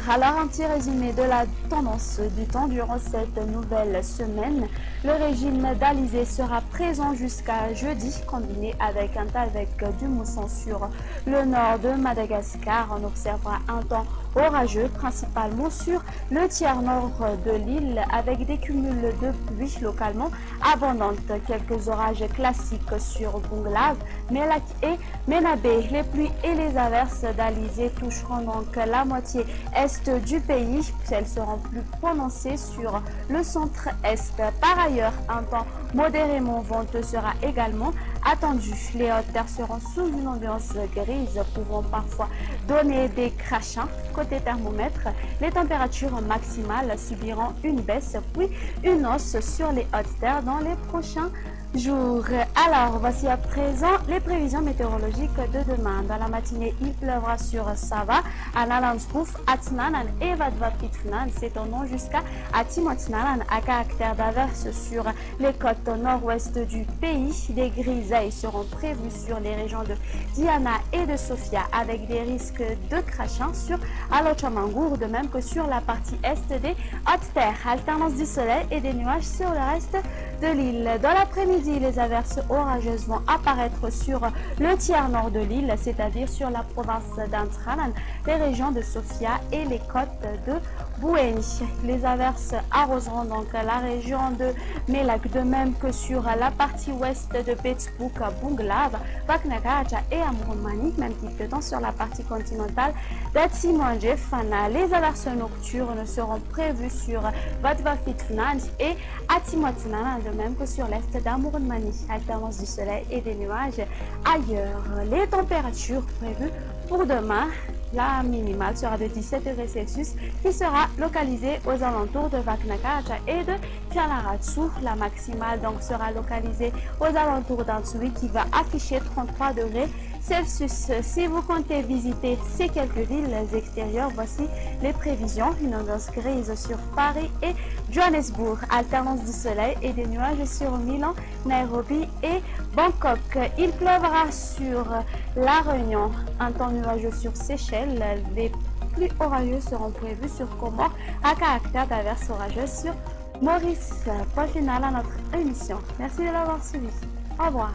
Alors, un petit résumé de la tendance du temps durant cette nouvelle semaine. Le régime d'Alizé sera présent jusqu'à jeudi, combiné avec un tas avec du mousson sur le nord de Madagascar. On observera un temps orageux, principalement sur le tiers nord de l'île, avec des cumuls de pluie localement abondantes. Quelques orages classiques sur Bunglav, Melak et Menabé. Les pluies et les averses d'Alizé toucheront donc la moitié est du pays. Elles seront plus prononcées sur le centre-est. Par ailleurs, un temps modérément venteux sera également attendu. Les hautes terres seront sous une ambiance grise, pouvant parfois donner des crachats. Côté thermomètre, les températures maximales subiront une baisse puis une hausse sur les hautes terres dans les prochains jours. Alors, voici à présent les prévisions météorologiques de demain. Dans la matinée, il pleuvra sur Sava, à Nalandspouf, Atinanan et Vadvapitfnan, s'étendant jusqu'à Atimotinanan, à caractère d'averse sur les côtes nord-ouest du pays. Des grisailles seront prévues sur les régions de Diana et de Sofia, avec des risques de crachats sur Alochamangour, de même que sur la partie est des hautes terres. Alternance du soleil et des nuages sur le reste de l'île. Dans l'après-midi, les averses orageuses vont apparaître sur le tiers nord de l'île, c'est-à-dire sur la province d'Antranan, les régions de Sofia et les côtes de Bouéni. Les averses arroseront donc la région de Melak, de même que sur la partie ouest de Petsbouk, Bunglav, Vaknagaja et Amroumani, même type de temps sur la partie continentale d'Atimandjefana. Les averses nocturnes seront prévues sur Vatvafitfnand et Atimotinanan, de même que sur l'est d'Amroumani. Alternance du soleil et des nuages ailleurs. Les températures prévues pour demain. La minimale sera de 17 degrés Celsius qui sera localisée aux alentours de Vaknagaja et de Fialaratsu. La maximale donc sera localisée aux alentours d'Antsui qui va afficher 33 degrés Celsius. Si vous comptez visiter ces quelques villes extérieures, voici les prévisions. Une ambiance grise sur Paris et Johannesburg. Alternance du soleil et des nuages sur Milan, Nairobi et Bangkok. Il pleuvra sur La Réunion. Un temps nuageux sur Seychelles. Les pluies orageuses seront prévues sur Comores à caractère d'averses orageuses sur Maurice. Point final à notre émission. Merci de l'avoir suivi. Au revoir.